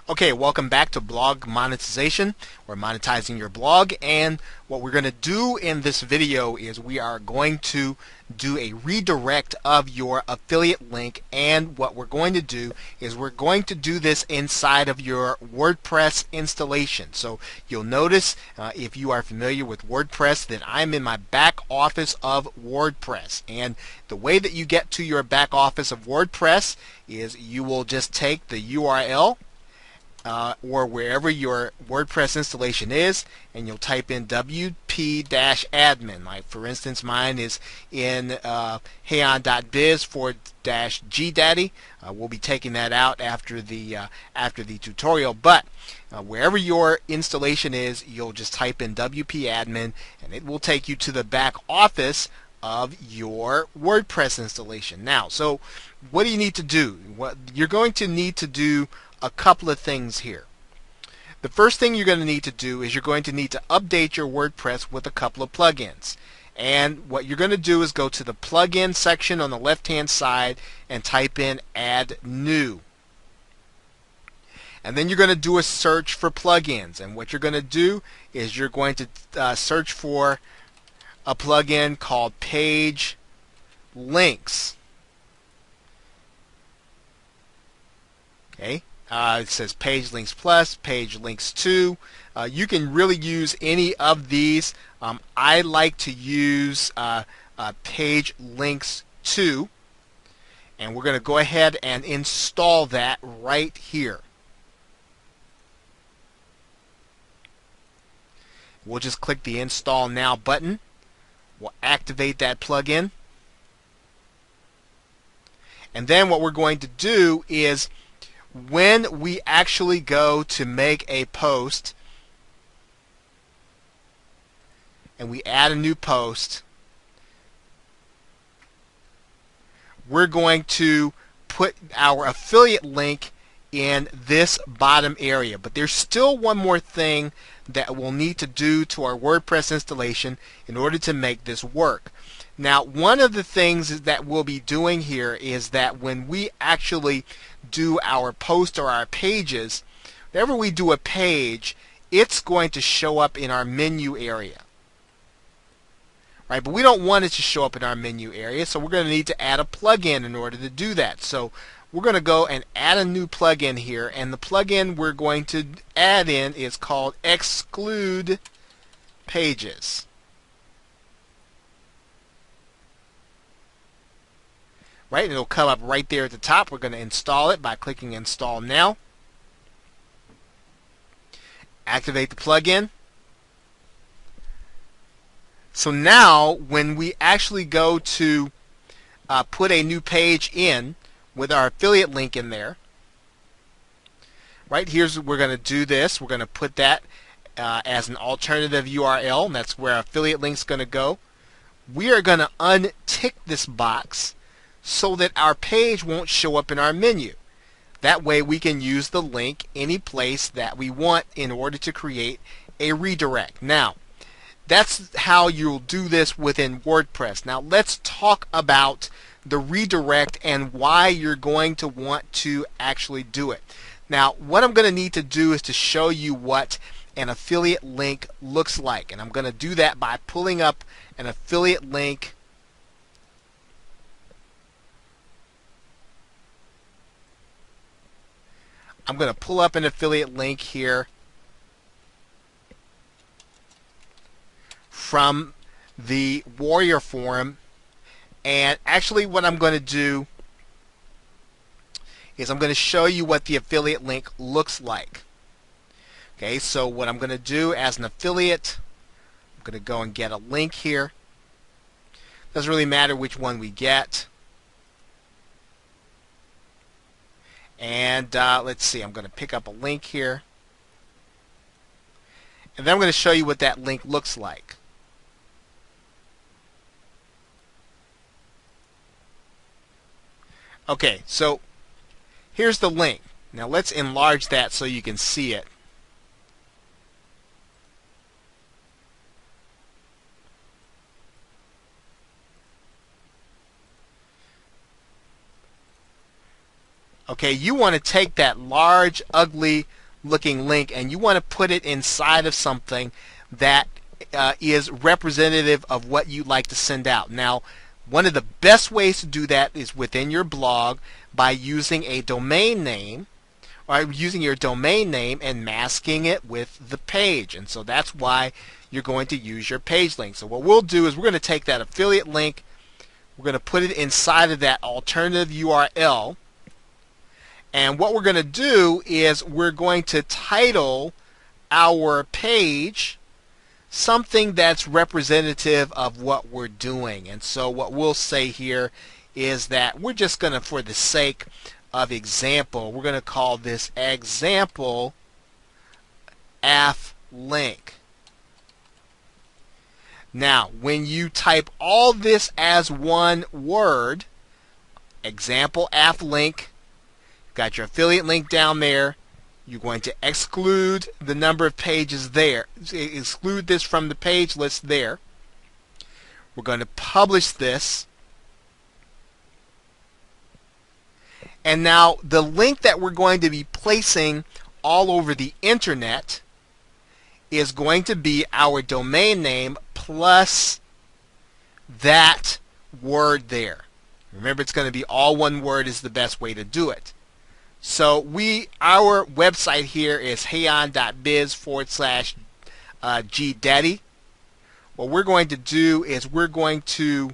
Okay, welcome back to blog monetization. We're monetizing your blog, and what we're going to do in this video is we are going to do a redirect of your affiliate link, and what we're going to do is we're going to do this inside of your WordPress installation. So you'll notice if you are familiar with WordPress that I'm in my back office of WordPress, and the way that you get to your back office of WordPress is you will just take the URL or wherever your WordPress installation is, and you'll type in wp-admin. Like for instance, mine is in heyon.biz/gdaddy. We'll be taking that out after the tutorial, but wherever your installation is, you'll just type in wp-admin, and it will take you to the back office of your WordPress installation. Now, so what do you need to do? What you're going to need to do a couple of things here. The first thing you're going to need to do is you're going to need to update your WordPress with a couple of plugins. And what you're going to do is go to the plugin section on the left hand side and type in add new. And then you're going to do a search for plugins. And what you're going to do is you're going to search for a plugin called Page Links. Okay. It says Page Links Plus, Page Links 2. You can really use any of these. I like to use Page Links 2, and we're going to go ahead and install that right here. We'll just click the Install Now button. We'll activate that plugin. And then what we're going to do is when we actually go to make a post and we add a new post, we're going to put our affiliate link in this bottom area. But there's still one more thing that we'll need to do to our WordPress installation in order to make this work. Now, one of the things that we'll be doing here is that when we actually do our post or our pages, whenever we do a page, it's going to show up in our menu area. Right? But we don't want it to show up in our menu area, so we're going to need to add a plugin in order to do that. So we're going to go and add a new plugin here, and the plugin we're going to add in is called Exclude Pages. Right, and it'll come up right there at the top. We're going to install it by clicking Install Now. Activate the plugin. So now, when we actually go to put a new page in with our affiliate link in there, right, we're going to do this. We're going to put that as an alternative URL, and that's where our affiliate link's going to go. We are going to untick this box so that our page won't show up in our menu. That way we can use the link any place that we want in order to create a redirect. Now, that's how you'll do this within WordPress. Now let's talk about the redirect and why you're going to want to actually do it. Now, what I'm going to need to do is to show you what an affiliate link looks like, and I'm going to do that by pulling up an affiliate link . I'm going to pull up an affiliate link here from the Warrior Forum, and actually what I'm going to do is I'm going to show you what the affiliate link looks like. Okay, so what I'm going to do as an affiliate, I'm going to go and get a link here. Doesn't really matter which one we get. And let's see, I'm going to pick up a link here. And then I'm going to show you what that link looks like. Okay, so here's the link. Now let's enlarge that so you can see it. Okay, you want to take that large, ugly looking link, and you want to put it inside of something that is representative of what you'd like to send out. Now, one of the best ways to do that is within your blog by using a domain name, or using your domain name and masking it with the page. And so that's why you're going to use your page link. So what we'll do is we're going to take that affiliate link, we're going to put it inside of that alternative URL, and what we're going to do is we're going to title our page something that's representative of what we're doing. And so what we'll say here is that we're just going to, for the sake of example, we're going to call this example AF link. Now, when you type all this as one word, example AF link, got your affiliate link down there, you're going to exclude the number of pages there, exclude this from the page list there. We're going to publish this. And now the link that we're going to be placing all over the internet is going to be our domain name plus that word there. Remember, it's going to be all one word is the best way to do it. So our website here is heyon.biz/GDaddy. What we're going to do is we're going to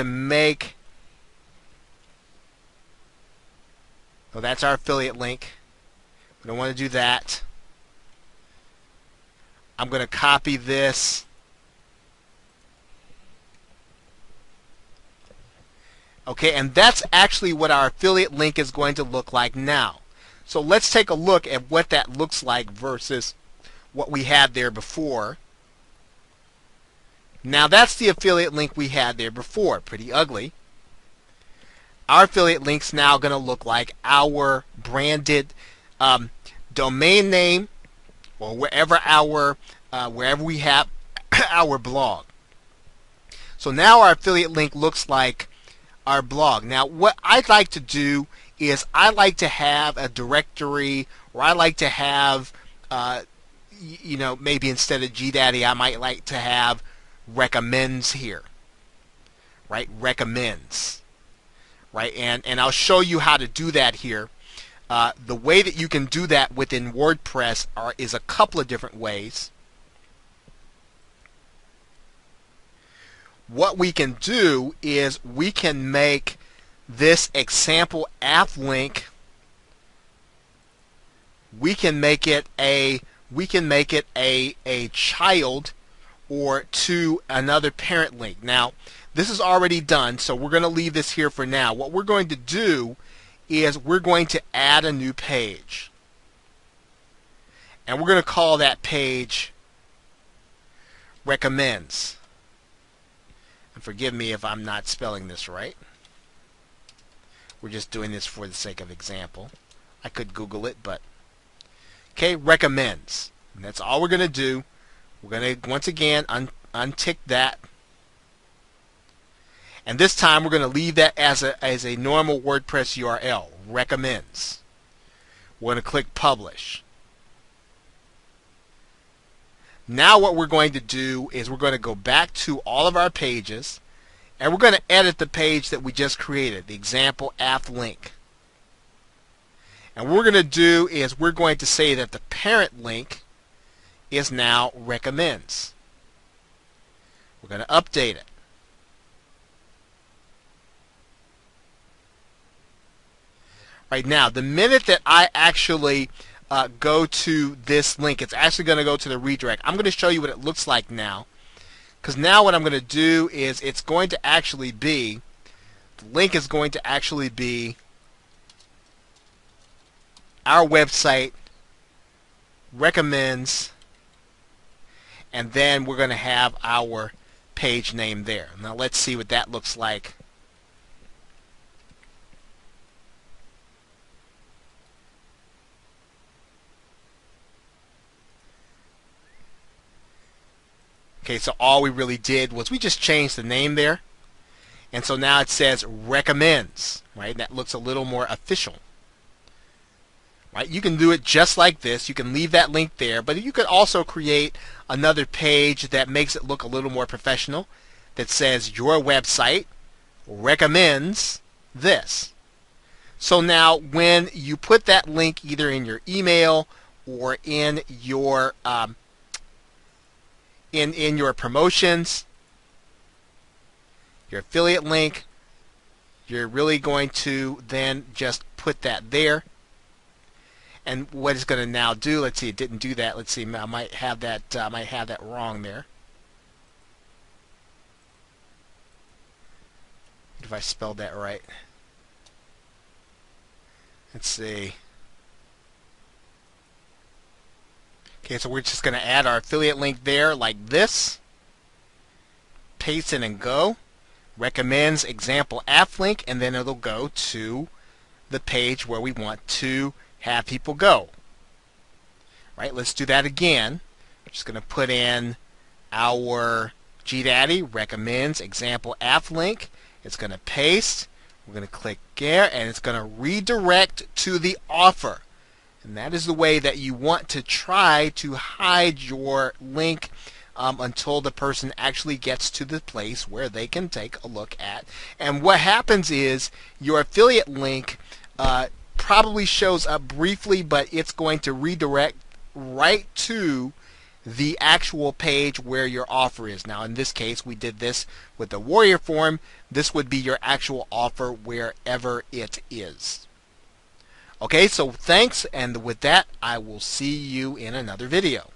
make, so that's our affiliate link. We don't want to do that. I'm going to copy this. Okay, and that's actually what our affiliate link is going to look like now. So let's take a look at what that looks like versus what we had there before. Now that's the affiliate link we had there before. Pretty ugly. Our affiliate link's now going to look like our branded domain name, or wherever we have our blog. So now our affiliate link looks like our blog. Now what I'd like to do is I like to have a directory, or I like to have maybe instead of GDaddy I might like to have recommends here, right? Recommends, right? And I'll show you how to do that here. The way that you can do that within WordPress is a couple of different ways. What we can do is we can make this example app link, we can make it a child or to another parent link. Now this is already done, so we're going to leave this here for now. What we're going to do is we're going to add a new page, and we're going to call that page recommends. And forgive me if I'm not spelling this right. We're just doing this for the sake of example. I could Google it, but okay, recommends. And that's all we're going to do. We're going to once again untick that. And this time we're going to leave that as a normal WordPress URL, recommends. We're going to click publish. Now what we're going to do is we're going to go back to all of our pages, and we're going to edit the page that we just created, the example app link. And what we're going to do is we're going to say that the parent link is now recommends. We're going to update it. Right now, the minute that I actually go to this link, it's actually going to go to the redirect. I'm going to show you what it looks like now, because now what I'm going to do is it's going to actually be, the link is going to actually be our website, recommends, and then we're going to have our page name there. Now let's see what that looks like. Okay, so all we really did was we just changed the name there. And so now it says recommends, right? That looks a little more official. right? You can do it just like this. You can leave that link there, but you could also create another page that makes it look a little more professional, that says your website recommends this. So now when you put that link either in your email or in your in your promotions, your affiliate link, you're really going to then just put that there. And what it's going to now do, let's see, it didn't do that. Let's see, I might have that wrong there. If I spelled that right. Let's see. Okay, so we're just going to add our affiliate link there like this. Paste it and go. Recommends example app link, and then it'll go to the page where we want to have people go. Right, let's do that again. We're just going to put in our GDaddy recommends example app link. It's going to paste. We're going to click there, and it's going to redirect to the offer. And that is the way that you want to try to hide your link until the person actually gets to the place where they can take a look at. And what happens is your affiliate link probably shows up briefly, but it's going to redirect right to the actual page where your offer is. Now in this case we did this with the Warrior form. This would be your actual offer wherever it is. Okay, so thanks, and with that I will see you in another video.